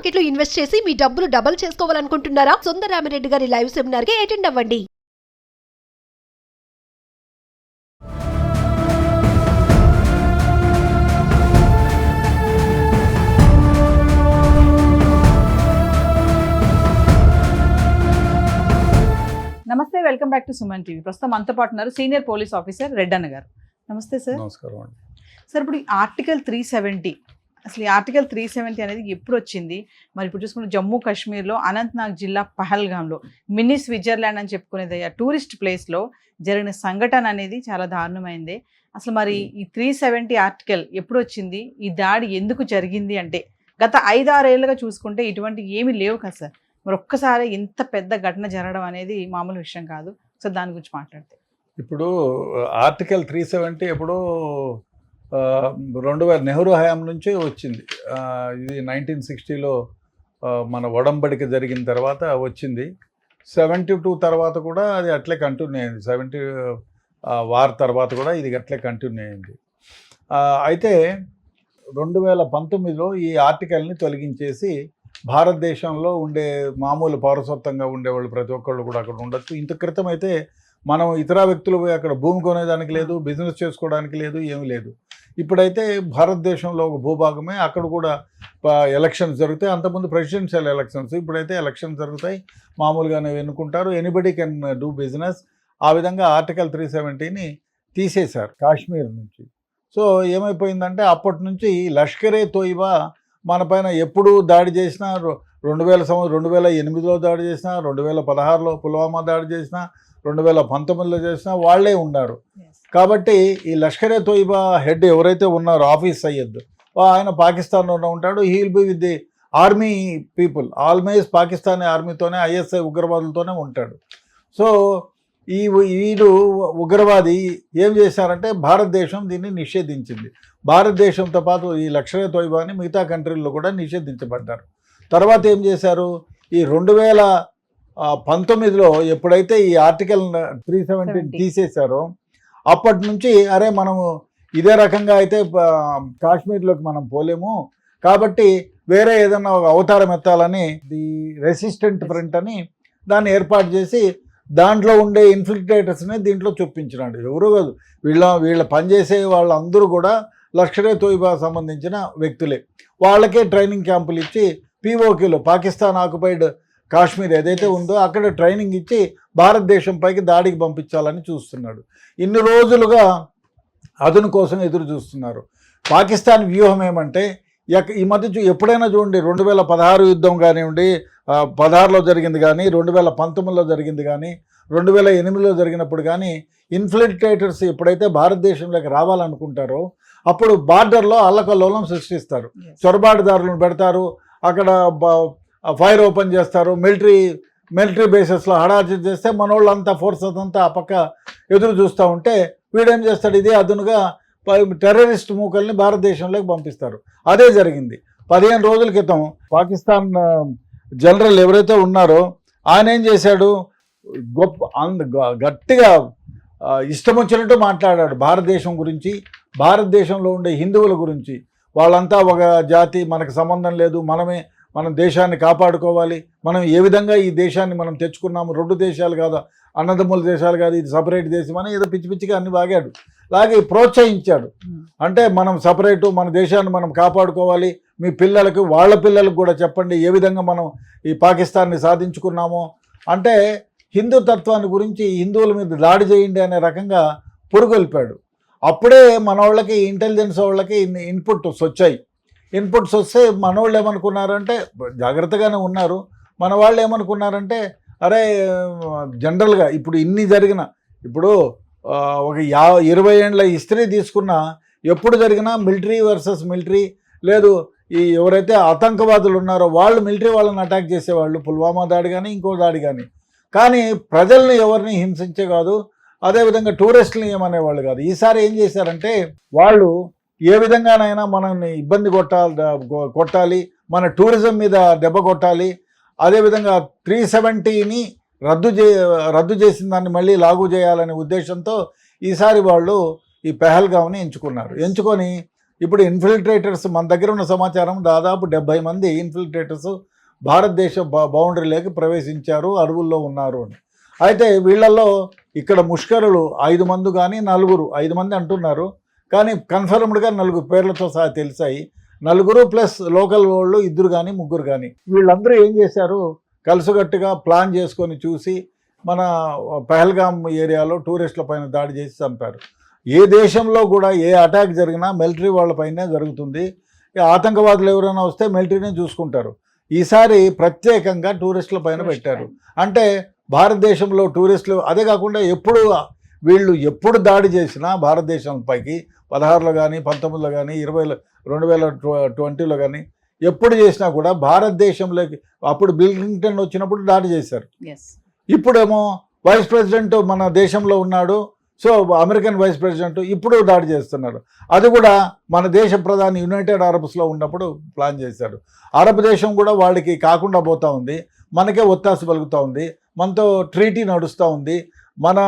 Market లో invest చేసి మీ డబ్బులు డబుల్ చేసుకోవాలనుకుంటున్నారా? సుందరరామిరెడ్డి గారి లైవ్ సెమినార్ కి అటెండ్ అవ్వండి. నమస్తే, welcome back to Suman TV. ప్రస్తుతం మనతో పాటు ఉన్నారు సీనియర్ పోలీస్ ఆఫీసర్ రెడ్డన్న గారు. నమస్తే సార్. నమస్కారం అండి. సార్, ఇప్పుడు ఆర్టికల్ 370 అసలు ఈ ఆర్టికల్ 370 అనేది ఎప్పుడు వచ్చింది? మరి ఇప్పుడు చూసుకుంటే జమ్మూ కాశ్మీర్లో అనంతనాగ్ జిల్లా పహల్గామ్లో మినీ స్విట్జర్లాండ్ అని చెప్పుకునేది టూరిస్ట్ ప్లేస్లో జరిగిన సంఘటన అనేది చాలా దారుణమైంది. అసలు మరి ఈ 370 ఆర్టికల్ ఎప్పుడు వచ్చింది? ఈ దాడి ఎందుకు జరిగింది? అంటే గత 5-6 ఏళ్ళుగా చూసుకుంటే ఇటువంటి ఏమీ లేవు కదా సార్. మరి ఒక్కసారి ఇంత పెద్ద ఘటన జరగడం అనేది మామూలు విషయం కాదు. సో దాని గురించి మాట్లాడితే ఇప్పుడు ఆర్టికల్ 370 ఎప్పుడు 2000 నెహ్రూ హయాం నుంచి వచ్చింది. ఇది 1960లో మన ఒడంబడిక జరిగిన తర్వాత వచ్చింది. 72 తర్వాత కూడా అది అట్లే కంటిన్యూ అయింది. 70 వార్ తర్వాత కూడా ఇది అట్లే కంటిన్యూ అయింది. అయితే 2019లో ఈ ఆర్టికల్ని తొలగించేసి భారతదేశంలో ఉండే మామూలు పౌరసత్వంగా ఉండేవాళ్ళు ప్రతి ఒక్కళ్ళు కూడా అక్కడ ఉండొచ్చు. ఇంత క్రితం అయితే మనం ఇతర వ్యక్తులు పోయి అక్కడ భూమి కొనేదానికి లేదు, బిజినెస్ చేసుకోవడానికి లేదు, ఏమీ లేదు. ఇప్పుడైతే భారతదేశంలో ఒక భూభాగమే, అక్కడ కూడా ఎలక్షన్స్ జరుగుతాయి. అంతకుముందు ప్రెసిడెన్షియల్ ఎలక్షన్స్, ఇప్పుడైతే ఎలక్షన్స్ జరుగుతాయి, మామూలుగానే ఎన్నుకుంటారు. Anybody can do business. ఆ విధంగా ఆర్టికల్ 370ని తీసేశారు కాశ్మీర్ నుంచి. సో ఏమైపోయిందంటే అప్పటి నుంచి లష్కరే తోయిబా మన పైన ఎప్పుడు దాడి చేసినా, 2008లో దాడి చేసినా, 2016లో పుల్వామా దాడి చేసినా, 2019లో చేసినా వాళ్ళే ఉన్నారు. కాబట్టి ఈ లష్కరే తోయిబా హెడ్ ఎవరైతే ఉన్నారో ఆఫీస్ సయ్యద్, ఆయన పాకిస్తాన్లోనే ఉంటాడు. He will be with the army people, always Pakistani ఆర్మీతోనే, ఐఎస్ఐ ఉగ్రవాదులతోనే ఉంటాడు. సో వీడు ఉగ్రవాది ఏం చేశారంటే భారతదేశం దీన్ని నిషేధించింది. భారతదేశంతో పాటు ఈ లష్కరే తోయిబాని మిగతా కంట్రీల్లో కూడా నిషేధించబడ్డారు. తర్వాత ఏం చేశారు, ఈ 2019లో ఎప్పుడైతే ఈ ఆర్టికల్ 370 తీసేశారో అప్పటి నుంచి అరే మనము ఇదే రకంగా అయితే కాశ్మీర్లోకి మనం పోలేము, కాబట్టి వేరే ఏదన్నా ఒక అవతారం ఎత్తాలని ది రెసిస్టెంట్ ఫ్రంట్ అని దాన్ని ఏర్పాటు చేసి దాంట్లో ఉండే ఇన్ఫిల్ట్రేటర్స్ని దీంట్లో చొప్పించినాడు. ఎవరు కాదు, వీళ్ళ పనిచేసే వాళ్ళందరూ కూడా లష్కరే తోయిబా సంబంధించిన వ్యక్తులే. వాళ్ళకే ట్రైనింగ్ క్యాంపులు ఇచ్చి పీఓకేలో, పాకిస్తాన్ ఆక్యుపైడ్ కాశ్మీర్ ఏదైతే ఉందో అక్కడ ట్రైనింగ్ ఇచ్చి భారతదేశం పైకి దాడికి పంపించాలని చూస్తున్నాడు. ఇన్ని రోజులుగా అతని కోసం ఎదురు చూస్తున్నారు. పాకిస్తాన్ వ్యూహం ఏమంటే ఈ మధ్య ఎప్పుడైనా చూడండి, 2016 యుద్ధం కానివ్వండి, 16లో జరిగింది కానీ, 2019లో జరిగింది కానీ, 2008లో జరిగినప్పుడు కానీ ఇన్ఫిల్ట్రేటర్స్ ఎప్పుడైతే భారతదేశంలోకి రావాలనుకుంటారో అప్పుడు బార్డర్లో అల్లకల్లోలం సృష్టిస్తారు, చొరబాటుదారులను పెడతారు, అక్కడ ఫైర్ ఓపెన్ చేస్తారు, మిలిటరీ బేసెస్లో హడార్చి చేస్తే మనోళ్ళంతా ఫోర్స్ అదంతా ఆ పక్క ఎదురు చూస్తూ ఉంటే వీడేం చేస్తాడు, ఇదే అదునుగా టెర్రరిస్ట్ మూకల్ని భారతదేశంలోకి పంపిస్తారు. అదే జరిగింది. 15 రోజుల క్రితం పాకిస్తాన్ జనరల్ ఎవరైతే ఉన్నారో ఆయన ఏం చేశాడు, గట్టిగా ఇష్టం వచ్చినట్టు మాట్లాడాడు భారతదేశం గురించి, భారతదేశంలో ఉండే హిందువుల గురించి. వాళ్ళంతా ఒక జాతి, మనకు సంబంధం లేదు, మనం దేశాన్ని కాపాడుకోవాలి, మనం ఏ విధంగా ఈ దేశాన్ని మనం తెచ్చుకున్నాము, 2 దేశాలు కాదు, అన్నదమ్ముల దేశాలు కాదు, ఇది సపరేట్ దేశం అని ఏదో పిచ్చి పిచ్చిగా అన్ని వాగాడు. అలాగే ప్రోత్సహించాడు. అంటే మనం సపరేటు, మన దేశాన్ని మనం కాపాడుకోవాలి, మీ పిల్లలకు వాళ్ళ పిల్లలకు కూడా చెప్పండి ఏ విధంగా మనం ఈ పాకిస్తాన్ని సాధించుకున్నామో. అంటే హిందూ తత్వాన్ని గురించి హిందువుల మీద దాడి చేయండి అనే రకంగా పురుగొల్పాడు. అప్పుడే మన వాళ్ళకి ఇంటెలిజెన్స్ వాళ్ళకి ఇన్పుట్స్ వచ్చాయి. ఇన్పుట్స్ వస్తే మనోళ్ళు ఏమనుకున్నారంటే, జాగ్రత్తగానే ఉన్నారు, మన వాళ్ళు ఏమనుకున్నారంటే అరే జనరల్గా ఇప్పుడు ఇన్ని జరిగిన, ఇప్పుడు ఒక 20 ఏళ్ళ హిస్టరీ తీసుకున్నా ఎప్పుడు జరిగినా మిలిటరీ వర్సెస్ మిలిటరీ, లేదు ఈ ఎవరైతే ఆతంకవాదులు ఉన్నారో వాళ్ళు మిలిటరీ వాళ్ళని అటాక్ చేసేవాళ్ళు, పుల్వామా దాడి కానీ ఇంకో దాడి కానీ ప్రజల్ని ఎవరిని హింసించే కాదు, అదేవిధంగా టూరిస్టులని ఏమనేవాళ్ళు కాదు. ఈసారి ఏం చేశారంటే వాళ్ళు ఏ విధంగానైనా మనల్ని ఇబ్బంది కొట్టాలి, మన టూరిజం మీద దెబ్బ కొట్టాలి, అదేవిధంగా 370ని రద్దు చేసిన దాన్ని మళ్ళీ లాగు చేయాలనే ఉద్దేశంతో ఈసారి వాళ్ళు ఈ పెహల్గామ్ని ఎంచుకున్నారు. ఎంచుకొని ఇప్పుడు ఇన్ఫిల్ట్రేటర్స్ మన దగ్గర ఉన్న సమాచారం దాదాపు 70 మంది ఇన్ఫిల్ట్రేటర్స్ భారతదేశ బౌండరీలోకి ప్రవేశించారు, అడవుల్లో ఉన్నారు అని. అయితే వీళ్ళల్లో ఇక్కడ ముష్కరులు 5 మంది కానీ 5 మంది అంటున్నారు, కానీ కన్ఫర్మ్డ్గా 4 పేర్లతో సహా తెలిసాయి. 4 ప్లస్ లోకల్ వాళ్ళు 2 కానీ 3 కానీ. వీళ్ళందరూ ఏం చేశారు, కలుసుగట్టుగా ప్లాన్ చేసుకొని చూసి మన పహల్గామ్ ఏరియాలో టూరిస్టుల పైన దాడి చేసి చంపారు. ఏ దేశంలో కూడా ఏ అటాక్ జరిగినా మిలిటరీ వాళ్ళపైనే జరుగుతుంది. ఆతంకవాదులు ఎవరైనా వస్తే మిలిటరీనే చూసుకుంటారు. ఈసారి ప్రత్యేకంగా టూరిస్టుల పైన పెట్టారు. అంటే భారతదేశంలో టూరిస్టులు, అదే కాకుండా వీళ్ళు ఎప్పుడు దాడి చేసినా భారతదేశంపైకి 16లో కానీ 19లో కానీ 2020లో కానీ ఎప్పుడు చేసినా కూడా భారతదేశంలోకి, అప్పుడు బిల్ క్లింటన్ వచ్చినప్పుడు దాడి చేశారు. ఇప్పుడేమో వైస్ ప్రెసిడెంట్ మన దేశంలో ఉన్నాడు, సో అమెరికన్ వైస్ ప్రెసిడెంట్ ఇప్పుడు దాడి చేస్తున్నారు. అది కూడా మన దేశ ప్రధాని యునైటెడ్ అరబ్స్లో ఉన్నప్పుడు ప్లాన్ చేశారు. అరబ్ దేశం కూడా వాళ్ళకి కాకుండా పోతూ ఉంది, మనకే ఒత్తాసు పలుకుతూ ఉంది, మనతో ట్రీటీ నడుస్తూ ఉంది. మన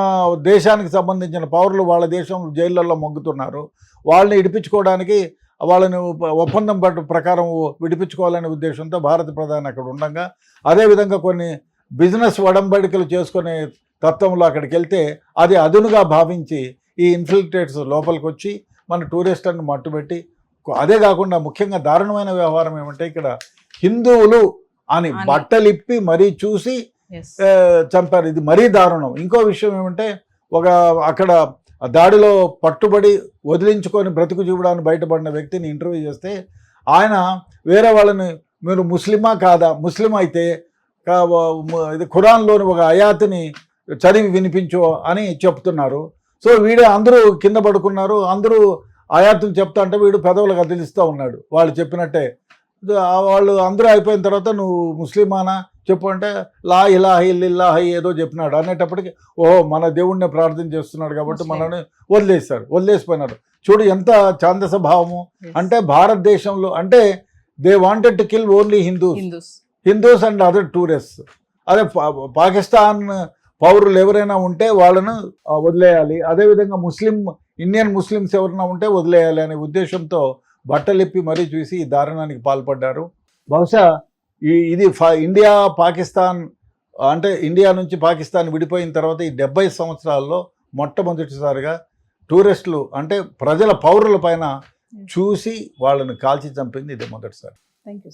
దేశానికి సంబంధించిన పౌరులు వాళ్ళ దేశం జైళ్ళల్లో మొగ్గుతున్నారు. వాళ్ళని ఇడిపించుకోవడానికి, వాళ్ళని ఒప్పందం ప్రకారం విడిపించుకోవాలనే ఉద్దేశంతో భారత ప్రధాని అక్కడ ఉండగా, అదేవిధంగా కొన్ని బిజినెస్ ఒడంబడికలు చేసుకునే తత్వంలో అక్కడికి వెళ్తే అది అదునుగా భావించి ఈ ఇన్ఫిల్ట్రేటర్స్ లోపలికి వచ్చి మన టూరిస్టులను మట్టుబెట్టి, అదే కాకుండా ముఖ్యంగా దారుణమైన వ్యవహారం ఏమంటే ఇక్కడ హిందువులు అని బట్టలిప్పి మరీ చూసి చంపారు. ఇది మరీ దారుణం. ఇంకో విషయం ఏమంటే, అక్కడ దాడిలో పట్టుబడి వదిలించుకొని బ్రతుకు చూపడానికి బయటపడిన వ్యక్తిని ఇంటర్వ్యూ చేస్తే ఆయన వేరే వాళ్ళని, మీరు ముస్లిమా కాదా, ముస్లిం అయితే ఇది ఖురాన్లోని ఒక అయాత్ని చదివి వినిపించు అని చెప్తున్నారు. సో అందరూ కింద పడుకున్నారు, అందరూ ఆయాత్తులు చెప్తా అంటే వీడు పెదవులు కదిలిస్తూ ఉన్నాడు వాళ్ళు చెప్పినట్టే. వాళ్ళు అందరూ అయిపోయిన తర్వాత నువ్వు ముస్లిమానా చెప్పు అంటే లా ఇలాహి ఇల్లాహి ఏదో చెప్పినాడు. అనేటప్పటికి ఓహో మన దేవుణ్ణి ప్రార్థన చేస్తున్నాడు కాబట్టి మనల్ని వదిలేసిపోయినారు. చూడు ఎంత ఛాందస భావము. అంటే భారతదేశంలో అంటే they wanted to kill only Hindus and other tourists. అదే పాకిస్తాన్ పౌరులు ఎవరైనా ఉంటే వాళ్ళను వదిలేయాలి, అదేవిధంగా ఇండియన్ ముస్లిమ్స్ ఎవరైనా ఉంటే వదిలేయాలి అనే ఉద్దేశంతో బట్టలిప్పి మరీ చూసి ఈ దారుణానికి పాల్పడ్డారు. బహుశా ఇది ఇండియా పాకిస్తాన్, అంటే ఇండియా నుంచి పాకిస్తాన్ విడిపోయిన తర్వాత ఈ 70 సంవత్సరాల్లో మొట్టమొదటిసారిగా టూరిస్టులు అంటే ప్రజల పౌరుల పైన చూసి వాళ్ళని కాల్చి చంపింది ఇది మొదటిసారి. Thank you.